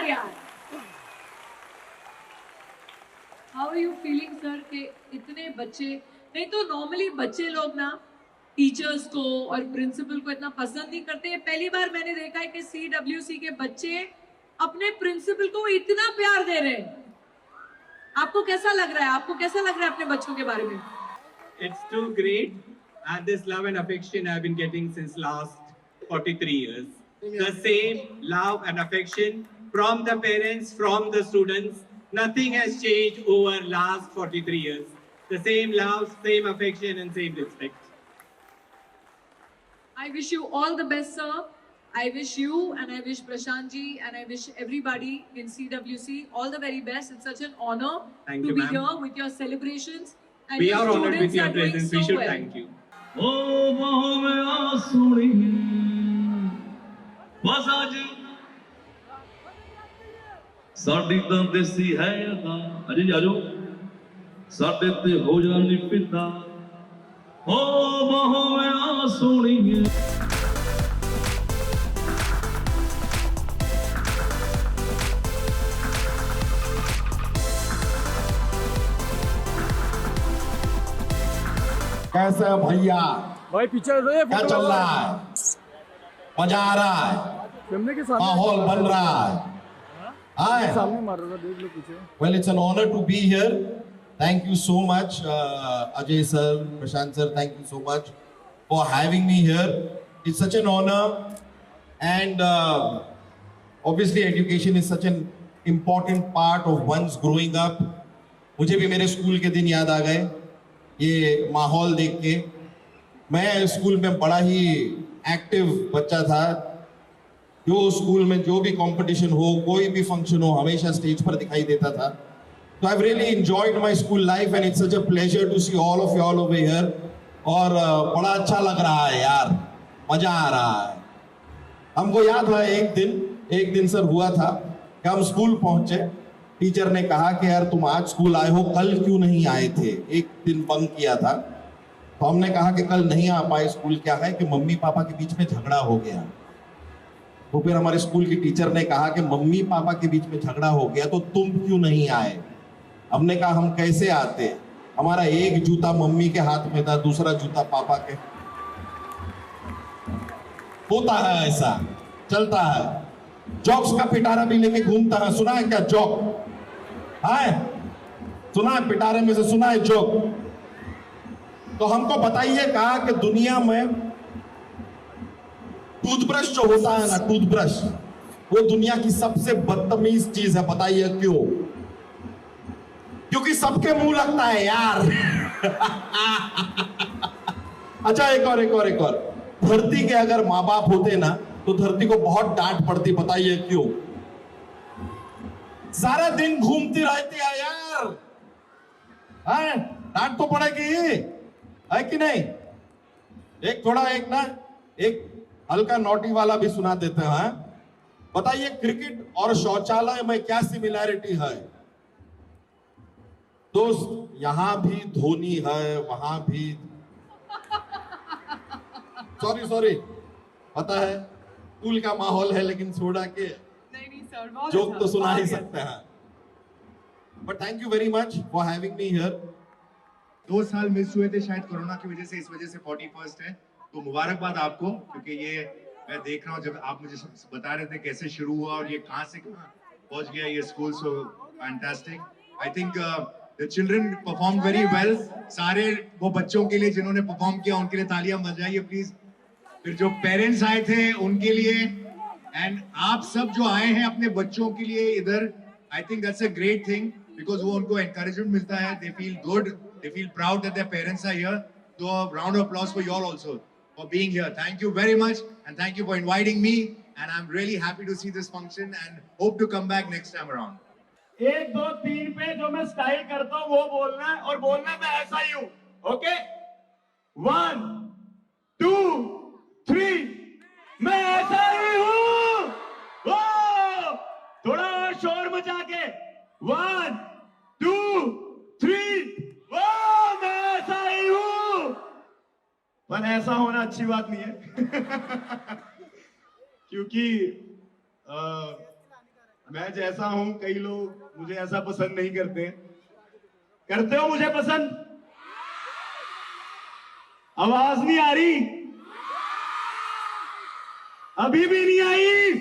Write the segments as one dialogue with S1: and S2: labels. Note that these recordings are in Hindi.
S1: जोरदार यार। How are you feeling sir कि इतने बच्चे, नहीं तो नॉर्मली बच्चे लोग ना टीचर्स को और प्रिंसिपल को इतना पसंद नहीं करते। पहली बार मैंने देखा है कि CWC के बच्चे अपने प्रिंसिपल को इतना प्यार दे रहे हैं। आपको कैसा लग रहा है? आपको कैसा लग रहा है अपने बच्चों के बारे में?
S2: It's too great, and this love and affection I've been getting since last 43 years. The same love and affection from the parents, from the students. Nothing has changed over last 43 years. The same love, same affection, and same respect.
S1: I wish you all the best, sir. I wish you and I wish Prashant ji and I wish everybody in CWC all the very best. It's such an honor
S2: Thank
S1: to
S2: you,
S1: be
S2: ma'am.
S1: here with your celebrations. And
S2: We
S1: your
S2: are honored with
S1: students
S2: your
S1: are doing
S2: presence.
S1: so
S2: We should
S1: well.
S2: thank you.
S3: ओ बाहों में आ सोनी बस आज साडी तां देसी है अदा अजी जाजो साडे ते हो जानी पिता ओ बाहों में आ सोनी
S4: कैसे है भैया?
S5: भाई पीछे हटो, ये
S4: क्या
S5: फोटो
S4: चल
S5: वाला
S4: रहा है? मजा आ रहा है?
S5: कैमरे के सामने
S4: माहौल बन रहा है? Hi.
S5: सामने मार रहा था, देख लो पीछे।
S4: Well, it's an honor to be here. Thank you so much, Ajay sir, Prashant sir. Thank you so much for having me here. It's such an honor, and obviously, education is such an important part of one's growing up. मुझे भी मेरे स्कूल के दिन याद आ गए ये माहौल देख के। मैं स्कूल में बड़ा ही एक्टिव बच्चा था। जो स्कूल में जो भी कंपटीशन हो, कोई भी फंक्शन हो, हमेशा स्टेज पर दिखाई देता था। तो I really enjoyed my school life and it's such a pleasure to see all of you all over here. और बड़ा अच्छा लग रहा है यार, मजा आ रहा है। हमको याद है एक दिन सर हुआ था कि हम स्कूल पहुंचे, टीचर ने कहा कि यार तुम आज स्कूल आए हो, कल क्यों नहीं आए थे? एक दिन बंक किया था। तो हमने कहा कि कल नहीं आ पाए स्कूल, क्या है कि मम्मी पापा के बीच में झगड़ा हो गया। तो फिर हमारे स्कूल की टीचर ने कहा कि मम्मी पापा के बीच में झगड़ा हो गया तो तुम क्यों नहीं आए? हमने कहा हम कैसे आते, हमारा एक जूता मम्मी के हाथ में था, दूसरा जूता पापा के। होता है ऐसा, चलता है। जॉक्स का पिटारा भी लेके घूमता है, सुना है क्या जॉक? है सुना है? पिटारे में से सुना है जोक? तो हमको बताइए कहा कि दुनिया में टूथब्रश जो होता है ना, टूथब्रश, वो दुनिया की सबसे बदतमीज चीज है। बताइए क्यों? क्योंकि सबके मुंह लगता है यार। अच्छा, एक और। धरती के अगर माँ बाप होते ना तो धरती को बहुत डांट पड़ती। बताइए क्यों? सारा दिन घूमती रहती है यार, डांट तो पड़ेगी, है कि नहीं? एक हल्का नोटी वाला भी सुना देते हैं। बताइए क्रिकेट और शौचालय में क्या सिमिलैरिटी है? दोस्त, यहां भी धोनी है, वहां भी सॉरी पता है स्कूल का माहौल है, लेकिन सोडा के जोक तो सुना ही सकते हैं। But thank you very much for having me here.
S6: 2 साल मिस हुए थे शायद कोरोना की वजह से, इस वजह से 41st है। तो मुबारकबाद आपको, क्योंकि ये मैं देख रहा हूँ जब आप मुझे बता रहे थे कैसे शुरू हुआ और ये कहाँ से कहाँ पहुंच गया ये school. So fantastic. I think the children perform very well. सारे वो बच्चों के लिए जिन्होंने परफॉर्म किया उनके लिए तालियां बजाइए प्लीज। फिर जो पेरेंट्स आए थे उनके लिए, एंड आप सब जो आए हैं अपने बच्चों के लिए इधर, I think that's a great thing, because वो उनको एनकरेजमेंट मिलता है। They feel good, they feel proud that their parents are here. So a round of applause for you all also for being here. Thank you very much, and thank you for inviting me, and I'm really happy to see this function and hope to come back next time around.
S7: 1 2 3 पे जो मैं स्टाइल करता हूँ वो बोलना है, और बोलना मैं ऐसा ही हूँ। ओके, 1 2 3, मैं ऐसा ही हूँ। ओ, थोड़ा और शोर मचा के 1 2 3, ओ, मैं ऐसा ही हूँ। पर ऐसा होना अच्छी बात नहीं है। क्योंकि
S6: मैं जैसा हूं, कई लोग मुझे ऐसा पसंद नहीं करते। करते हो मुझे पसंद? आवाज नहीं आ रही? अभी भी नहीं आई?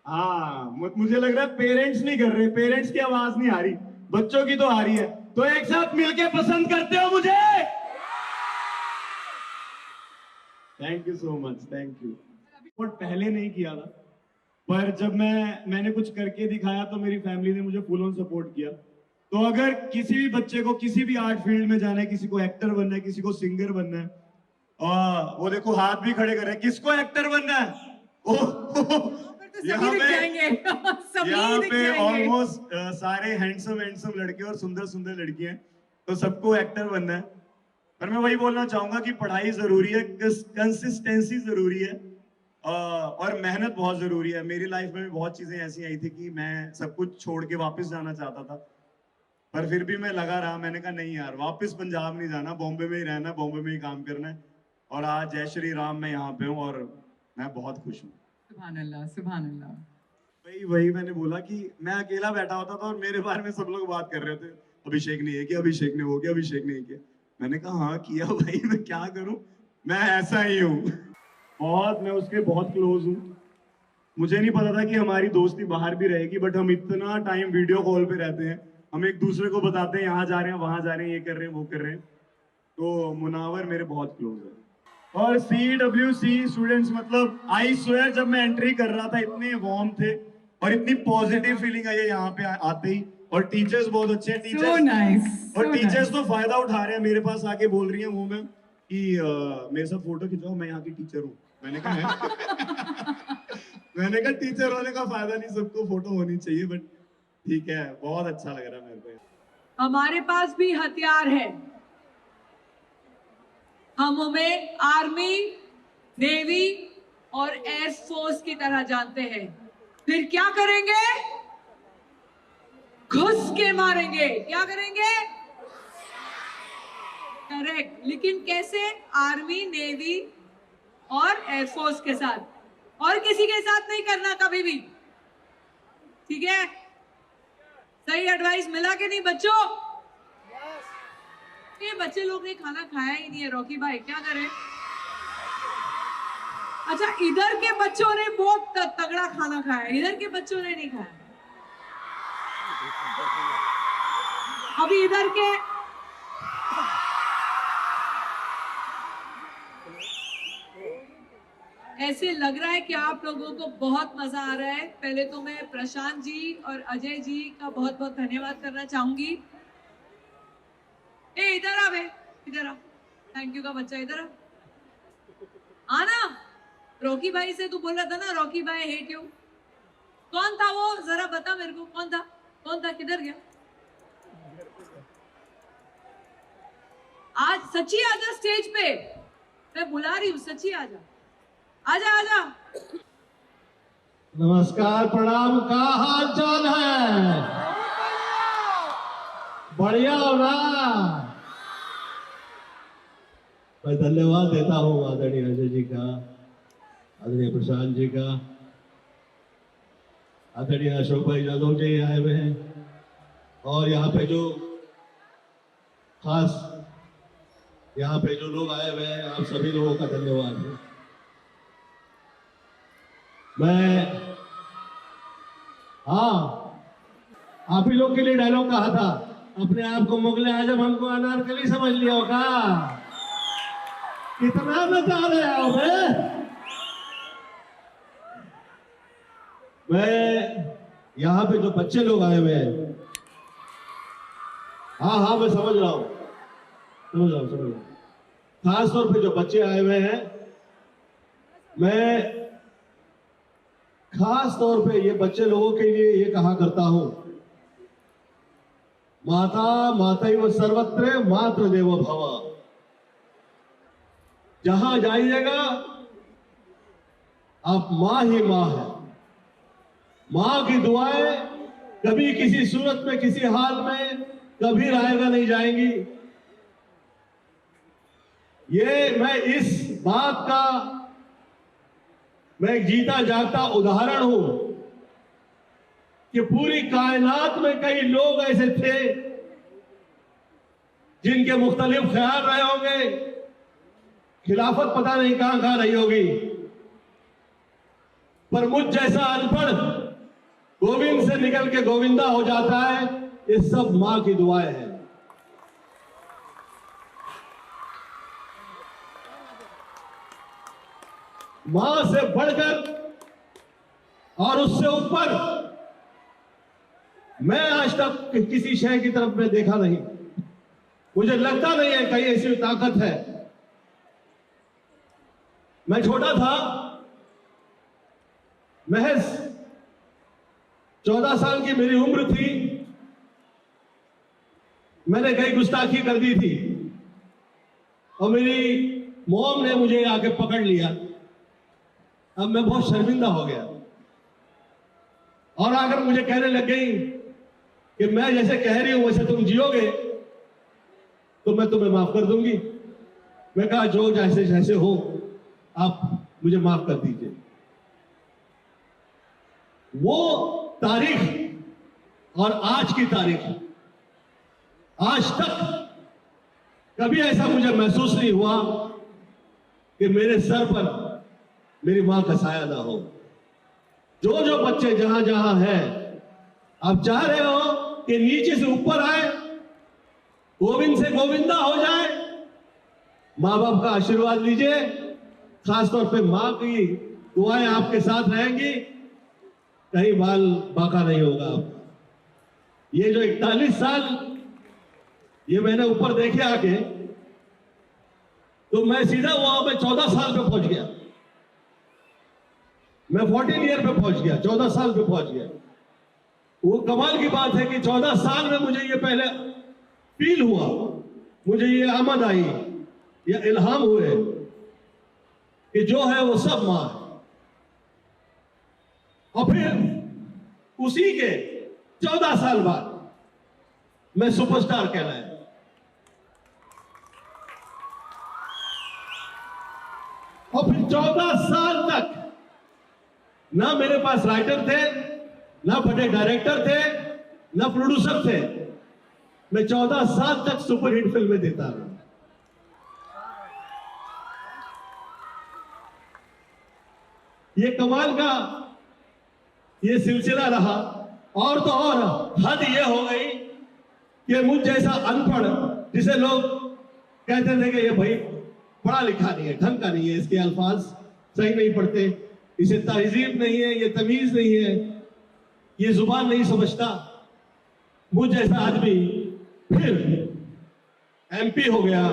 S6: हाँ, मुझे लग रहा है पेरेंट्स नहीं कर रहे, पेरेंट्स की आवाज नहीं आ रही, बच्चों की तो आ रही है। तो एक साथ मिलके पसंद करते हो मुझे? Thank you so much, thank you. और पहले नहीं किया था, पर जब मैंने कुछ करके दिखाया तो मेरी फैमिली ने मुझे फुल ऑन सपोर्ट किया। तो अगर किसी भी बच्चे को किसी भी आर्ट फील्ड में जाना है, किसी को एक्टर बनना है, किसी को सिंगर बनना है, वो देखो हाथ भी खड़े कर रहे हैं, किसको एक्टर बनना है? यहाँ पे ऑलमोस्ट सारे हैंडसम लड़के और सुंदर लड़कियां हैं, तो सबको एक्टर बनना है। पर मैं वही बोलना चाहूंगा कि पढ़ाई जरूरी है, कंसिस्टेंसी जरूरी है, और मेहनत बहुत जरूरी है। मेरी लाइफ में भी बहुत चीजें ऐसी आई थी कि मैं सब कुछ छोड़ के वापस जाना चाहता था, पर फिर भी मैं लगा रहा। मैंने कहा नहीं यार, वापस पंजाब नहीं जाना, बॉम्बे में ही रहना, बॉम्बे में ही काम करना है। और आज जय श्री राम मैं यहाँ पे हूँ और मैं बहुत खुश हूँ।
S1: सुभान अल्लाह, सुभान अल्लाह।
S6: वही मैंने बोला कि मैं अकेला बैठा होता था और मेरे बारे में सब लोग बात कर रहे थे, अभिषेक ने ये किया, अभिषेक ने वो किया, अभिषेक ने ये किया। मैंने कहा हाँ किया भाई, मैं क्या करूं, मैं ऐसा ही हूँ। मैं उसके बहुत क्लोज हूँ। मुझे नहीं पता था कि हमारी दोस्ती बाहर भी रहेगी, बट हम इतना टाइम वीडियो कॉल पे रहते हैं, हम एक दूसरे को बताते हैं यहाँ जा रहे हैं, वहां जा रहे हैं, ये कर रहे हैं, वो कर रहे हैं। तो मुनावर मेरे बहुत क्लोज है। और CWC स्टूडेंट्स, मतलब आई स्वेयर, जब मैं एंट्री कर रहा था इतने वार्म थे और इतनी पॉजिटिव फीलिंग आई है यहाँ पे आते ही। और टीचर्स बहुत अच्छे हैं, टीचर्स तो फायदा उठा रहे हैं, मेरे पास आके बोल रही हैं वो मैम कि मेरे साथ फोटो खिंचाओ, मैं यहाँ की टीचर हूँ। मैंने कहा टीचर होने का फायदा नहीं, सबको फोटो होनी चाहिए, बट ठीक है, बहुत अच्छा लग रहा है मेरे को।
S1: हमारे पास भी हथियार है, हम उन्हें आर्मी, नेवी और एयरफोर्स की तरह जानते हैं। फिर क्या करेंगे? घुस के मारेंगे। क्या करेंगे? करेक्ट। लेकिन कैसे? आर्मी, नेवी और एयरफोर्स के साथ, और किसी के साथ नहीं करना कभी भी। ठीक है? सही एडवाइस मिला कि नहीं बच्चों? ये बच्चे लोग ने खाना खाया ही नहीं है, रॉकी भाई क्या करें? अच्छा, इधर के बच्चों ने बहुत तगड़ा खाना खाया, इधर के बच्चों ने नहीं खाया। अभी इधर के ऐसे लग रहा है कि आप लोगों को बहुत मजा आ रहा है। पहले तो मैं प्रशांत जी और अजय जी का बहुत बहुत धन्यवाद करना चाहूंगी। ए इधर आ बे, इधर आ, थैंक यू का बच्चा, इधर आ ना। रॉकी भाई से तू बोल रहा था ना, रॉकी भाई हेट यू। कौन था वो, जरा बता मेरे को, कौन था? कौन था, किधर गया? आज सच्ची आजा स्टेज पे, मैं बुला रही हूँ, सच्ची आजा, आजा आजा।
S8: नमस्कार, प्रणाम, का हाल चाल है? बढ़िया हो ना? मैं धन्यवाद देता हूँ आदरणीय अजय जी का, आदरणीय प्रशांत जी का, आदरणीय अशोक भाई यादव जी आए हुए हैं, और यहाँ पे जो खास यहाँ पे जो लोग आए हुए हैं, आप सभी लोगों का धन्यवाद है। आप ही लोग के लिए डायलॉग कहा था, अपने आप को मुगले आजम, हमको अनारकली समझ लिया होगा। कितना बता रहे हो मैं यहाँ पे जो बच्चे लोग आए हुए हैं, हाँ मैं समझ रहा हूँ। खास तौर पे जो बच्चे आए हुए हैं, मैं खास तौर पे ये बच्चे लोगों के लिए ये कहा करता हूं, मातैव सर्वत्र मातृदेवो भव। जहां जाइएगा आप मां ही मां है। मां की दुआएं कभी किसी सूरत में, किसी हाल में कभी रायगा नहीं जाएंगी। ये मैं इस बात का मैं एक जीता जागता उदाहरण हूं कि पूरी कायनात में कई लोग ऐसे थे जिनके मुख्तलिफ ख्याल रहे होंगे, खिलाफत पता नहीं कहां कहां रही होगी, पर मुझ जैसा अनपढ़ गोविंद से निकल के गोविंदा हो जाता है। ये सब मां की दुआएं हैं। मां से बढ़कर और उससे ऊपर मैं आज तक किसी शय की तरफ में देखा नहीं। मुझे लगता नहीं है कहीं ऐसी ताकत है। मैं छोटा था, महज 14 साल की मेरी उम्र थी, मैंने कई गुस्ताखी कर दी थी और मेरी मॉम ने मुझे आके पकड़ लिया। अब मैं बहुत शर्मिंदा हो गया और आकर मुझे कहने लग गई कि मैं जैसे कह रही हूं वैसे तुम जियोगे तो मैं तुम्हें माफ कर दूंगी। मैं कहा जो जैसे जैसे हो आप मुझे माफ कर दीजिए। वो तारीख और आज की तारीख, आज तक कभी ऐसा मुझे महसूस नहीं हुआ कि मेरे सर पर मेरी मां का साया ना हो। जो जो बच्चे जहां जहां हैं, आप चाह रहे हो कि नीचे से ऊपर आए, गोविंद से गोविंदा हो जाए, मां बाप का आशीर्वाद लीजिए। खासतौर पे मां की दुआएं आपके साथ रहेंगी, कहीं बाल बाका नहीं होगा आपका। ये जो 41 साल ये मैंने ऊपर देखे आके, तो मैं सीधा वहां पे 14 साल पे पहुंच गया। मैं 14 ईयर पे पहुंच गया, 14 साल पे पहुंच गया। वो कमाल की बात है कि 14 साल में मुझे ये पहले फील हुआ, मुझे ये आमद आई, ये इल्हाम हुए कि जो है वो सब मां है। और फिर उसी के 14 साल बाद मैं सुपरस्टार कहलाया। और फिर 14 साल तक ना मेरे पास राइटर थे, ना बड़े डायरेक्टर थे, ना प्रोड्यूसर थे। मैं 14 साल तक सुपरहिट फिल्में देता रहा। ये कमाल का ये सिलसिला रहा। और तो और हद ये हो गई कि मुझ जैसा अनपढ़, जिसे लोग कहते थे कि ये भाई पढ़ा लिखा नहीं है, ढंग का नहीं है, इसके अल्फाज सही नहीं पढ़ते, इसे तहजीब नहीं है, ये तमीज नहीं है, ये जुबान नहीं समझता। मुझ जैसा आदमी फिर एमपी हो गया,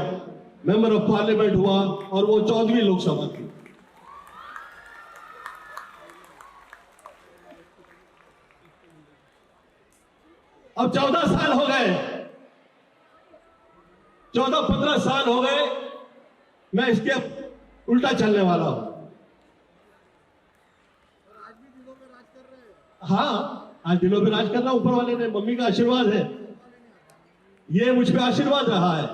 S8: मेंबर ऑफ पार्लियामेंट हुआ, और वो 14वीं लोकसभा थी। अब 14 साल हो गए, 14-15 साल हो गए, मैं इसके उल्टा चलने वाला हूं। हाँ, आज दिलों में राज कर रहा, ऊपर वाले ने, मम्मी का आशीर्वाद है, ये मुझ पे आशीर्वाद रहा है।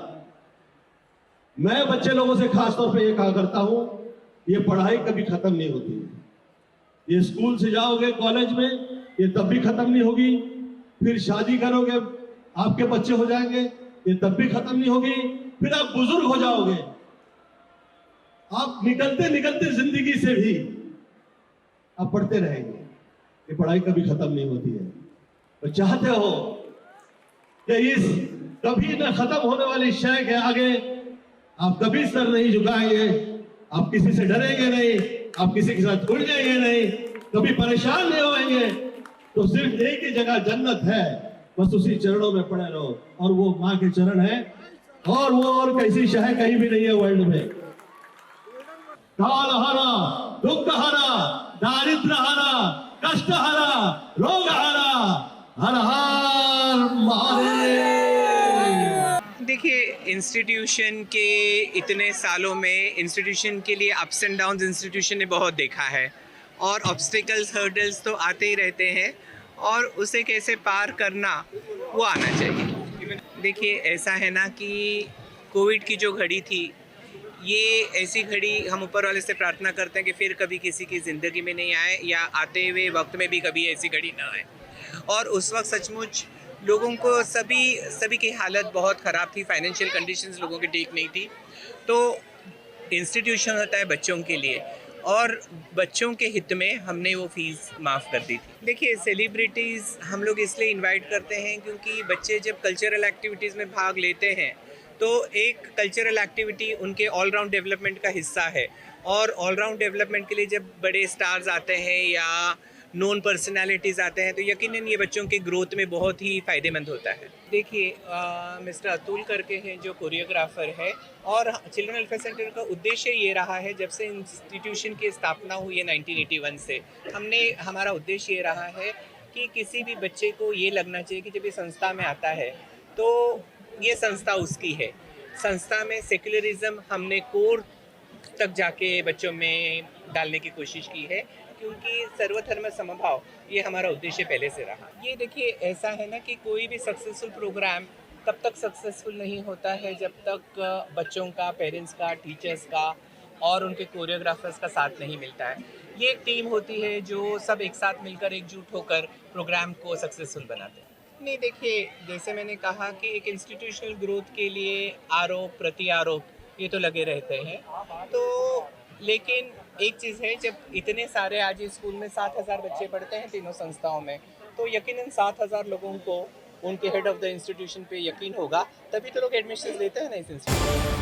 S8: मैं बच्चे लोगों से खास तौर पे ये कहा करता हूं, ये पढ़ाई कभी खत्म नहीं होती है। ये स्कूल से जाओगे कॉलेज में, ये तब भी खत्म नहीं होगी। फिर शादी करोगे, आपके बच्चे हो जाएंगे, ये तब भी खत्म नहीं होगी। फिर आप बुजुर्ग हो जाओगे, आप निकलते निकलते जिंदगी से भी आप पढ़ते रहेंगे। ये पढ़ाई कभी खत्म नहीं होती है। तो चाहते हो कि इस कभी न खत्म होने वाली शय के आगे आप कभी सर नहीं झुकाएंगे, आप किसी से डरेंगे नहीं, आप किसी के साथ उलझेंगे नहीं, कभी परेशान नहीं होंगे। तो सिर्फ एक ही जगह जन्नत है, बस उसी चरणों में पड़े रहो, और वो मां के चरण है, और वो और कैसी शय कहीं भी नहीं है वर्ल्ड में। काल हरा, दुख हरा, दारिद्र हरा, कष्ट हरा, रोग हरा, हर हर महादेव।
S9: देखिए, इंस्टीट्यूशन के इतने सालों में इंस्टीट्यूशन के लिए अप्स एंड डाउन्स इंस्टीट्यूशन ने बहुत देखा है, और ऑब्स्टिकल्स, हर्डल्स तो आते ही रहते हैं, और उसे कैसे पार करना वो आना चाहिए। देखिए, ऐसा है ना कि कोविड की जो घड़ी थी, ये ऐसी घड़ी हम ऊपर वाले से प्रार्थना करते हैं कि फिर कभी किसी की ज़िंदगी में नहीं आए, या आते हुए वक्त में भी कभी ऐसी घड़ी ना आए। और उस वक्त सचमुच लोगों को सभी की हालत बहुत ख़राब थी, फाइनेंशियल कंडीशंस लोगों की ठीक नहीं थी। तो इंस्टीट्यूशन होता है बच्चों के लिए, और बच्चों के हित में हमने वो फ़ीस माफ़ कर दी थी। देखिए, सेलिब्रिटीज़ हम लोग इसलिए इनवाइट करते हैं क्योंकि बच्चे जब कल्चरल एक्टिविटीज़ में भाग लेते हैं तो एक कल्चरल एक्टिविटी उनके ऑलराउंड डेवलपमेंट का हिस्सा है, और ऑलराउंड डेवलपमेंट के लिए जब बड़े स्टार्स आते हैं या नोन पर्सनालिटीज़ आते हैं तो यकीनन ये बच्चों के ग्रोथ में बहुत ही फ़ायदेमंद होता है। देखिए, मिस्टर अतुल करके हैं जो कोरियोग्राफर है, और चिल्ड्रन वेलफेयर सेंटर का उद्देश्य ये रहा है, जब से इंस्टीट्यूशन की स्थापना हुई है 1981 से, हमारा उद्देश्य ये रहा है कि किसी भी बच्चे को ये लगना चाहिए कि जब ये संस्था में आता है तो ये संस्था उसकी है। संस्था में सेक्युलरिज्म हमने कोर तक जाके बच्चों में डालने की कोशिश की है, क्योंकि सर्वधर्म समभाव ये हमारा उद्देश्य पहले से रहा। ये देखिए, ऐसा है ना कि कोई भी सक्सेसफुल प्रोग्राम तब तक सक्सेसफुल नहीं होता है जब तक बच्चों का, पेरेंट्स का, टीचर्स का और उनके कोरियोग्राफर्स का साथ नहीं मिलता है। ये एक टीम होती है जो सब एक साथ मिलकर, एकजुट होकर प्रोग्राम को सक्सेसफुल बनाते हैं। नहीं, देखिए, जैसे मैंने कहा कि एक इंस्टीट्यूशनल ग्रोथ के लिए आरोप प्रति आरोप ये तो लगे रहते हैं, तो लेकिन एक चीज़ है, जब इतने सारे आज इस स्कूल में 7,000 बच्चे पढ़ते हैं तीनों संस्थाओं में, तो यकीनन 7,000 लोगों को उनके हेड ऑफ द इंस्टीट्यूशन पे यकीन होगा, तभी तो लोग एडमिशन लेते हैं ना इस इंस्टीट्यूशन में।